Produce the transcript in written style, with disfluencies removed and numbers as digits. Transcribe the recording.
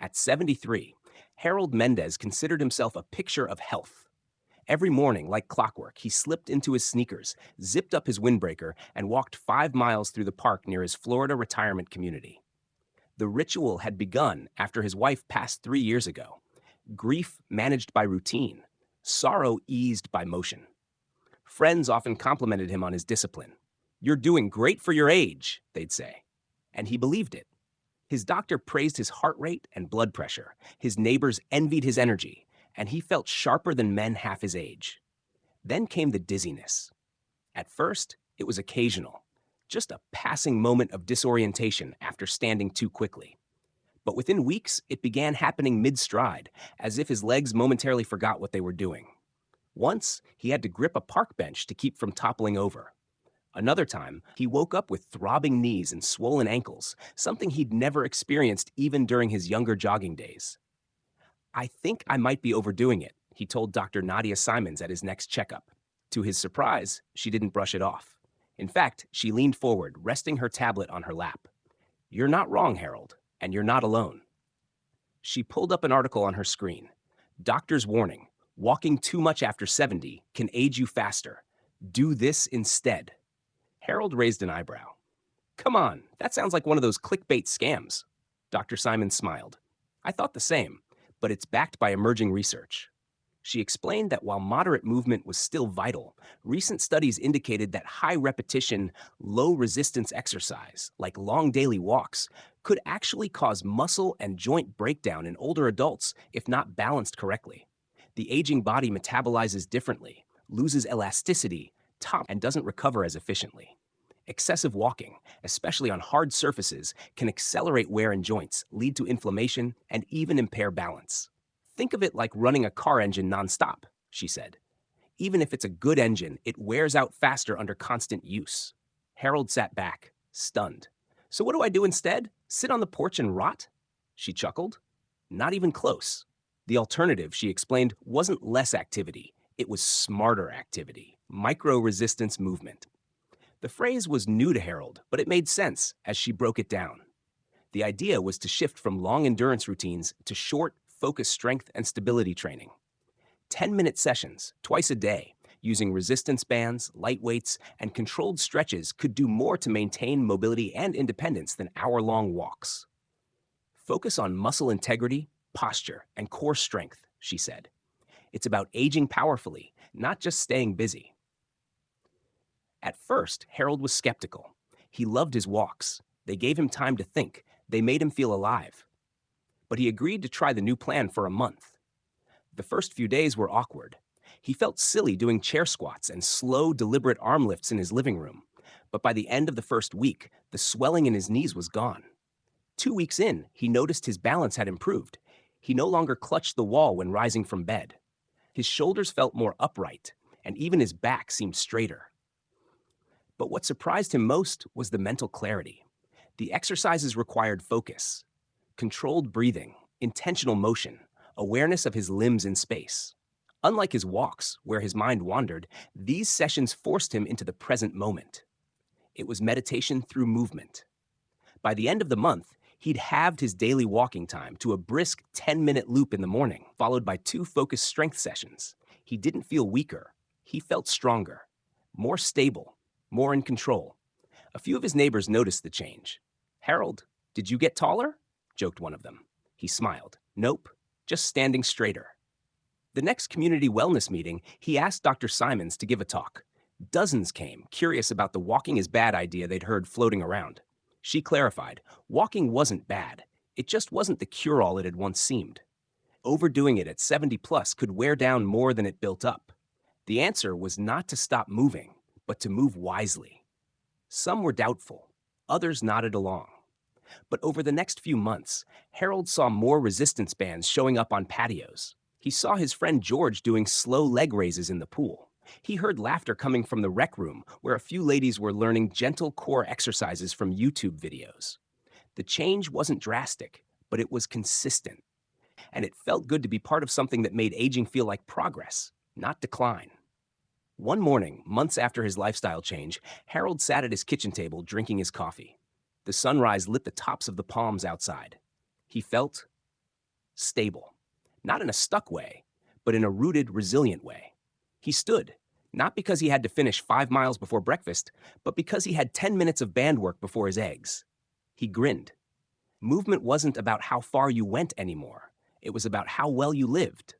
At 73, Harold Mendez considered himself a picture of health. Every morning, like clockwork, he slipped into his sneakers, zipped up his windbreaker, and walked 5 miles through the park near his Florida retirement community. The ritual had begun after his wife passed 3 years ago. Grief managed by routine, sorrow eased by motion. Friends often complimented him on his discipline. "You're doing great for your age," they'd say. And he believed it. His doctor praised his heart rate and blood pressure. His neighbors envied his energy, and he felt sharper than men half his age. Then came the dizziness. At first, it was occasional, just a passing moment of disorientation after standing too quickly. But within weeks, it began happening mid-stride, as if his legs momentarily forgot what they were doing. Once, he had to grip a park bench to keep from toppling over. Another time, he woke up with throbbing knees and swollen ankles, something he'd never experienced even during his younger jogging days. "I think I might be overdoing it," he told Dr. Nadia Simons at his next checkup. To his surprise, she didn't brush it off. In fact, she leaned forward, resting her tablet on her lap. "You're not wrong, Harold, and you're not alone." She pulled up an article on her screen. "Doctor's warning: walking too much after 70 can age you faster. Do this instead." Harold raised an eyebrow. "Come on, that sounds like one of those clickbait scams." Dr. Simon smiled. "I thought the same, but it's backed by emerging research." She explained that while moderate movement was still vital, recent studies indicated that high repetition, low resistance exercise, like long daily walks, could actually cause muscle and joint breakdown in older adults if not balanced correctly. The aging body metabolizes differently, loses elasticity, and doesn't recover as efficiently. Excessive walking, especially on hard surfaces, can accelerate wear in joints, lead to inflammation, and even impair balance. "Think of it like running a car engine nonstop," she said. "Even if it's a good engine, it wears out faster under constant use." Harold sat back, stunned. "So what do I do instead? Sit on the porch and rot?" She chuckled. "Not even close." The alternative, she explained, wasn't less activity. It was smarter activity, micro-resistance movement. The phrase was new to Harold, but it made sense as she broke it down. The idea was to shift from long endurance routines to short, focused strength and stability training. 10-minute sessions, twice a day, using resistance bands, light weights, and controlled stretches could do more to maintain mobility and independence than hour-long walks. "Focus on muscle integrity, posture, and core strength," she said. "It's about aging powerfully, not just staying busy." At first, Harold was skeptical. He loved his walks. They gave him time to think. They made him feel alive. But he agreed to try the new plan for a month. The first few days were awkward. He felt silly doing chair squats and slow, deliberate arm lifts in his living room. But by the end of the first week, the swelling in his knees was gone. 2 weeks in, he noticed his balance had improved. He no longer clutched the wall when rising from bed. His shoulders felt more upright, and even his back seemed straighter. But what surprised him most was the mental clarity. The exercises required focus, controlled breathing, intentional motion, awareness of his limbs in space. Unlike his walks, where his mind wandered, these sessions forced him into the present moment. It was meditation through movement. By the end of the month, he'd halved his daily walking time to a brisk 10-minute loop in the morning, followed by 2 focused strength sessions. He didn't feel weaker. He felt stronger, more stable, more in control. A few of his neighbors noticed the change. "Harold, did you get taller?" joked one of them. He smiled. "Nope, just standing straighter." The next community wellness meeting, he asked Dr. Simons to give a talk. Dozens came, curious about the walking is bad idea they'd heard floating around. She clarified, walking wasn't bad. It just wasn't the cure-all it had once seemed. Overdoing it at 70 plus could wear down more than it built up. The answer was not to stop moving, but to move wisely. Some were doubtful. Others nodded along. But over the next few months, Harold saw more resistance bands showing up on patios. He saw his friend George doing slow leg raises in the pool. He heard laughter coming from the rec room, where a few ladies were learning gentle core exercises from YouTube videos. The change wasn't drastic, but it was consistent. And it felt good to be part of something that made aging feel like progress, not decline. One morning, months after his lifestyle change, Harold sat at his kitchen table drinking his coffee. The sunrise lit the tops of the palms outside. He felt stable. Not in a stuck way, but in a rooted, resilient way. He stood, not because he had to finish 5 miles before breakfast, but because he had 10 minutes of band work before his eggs. He grinned. Movement wasn't about how far you went anymore. It was about how well you lived.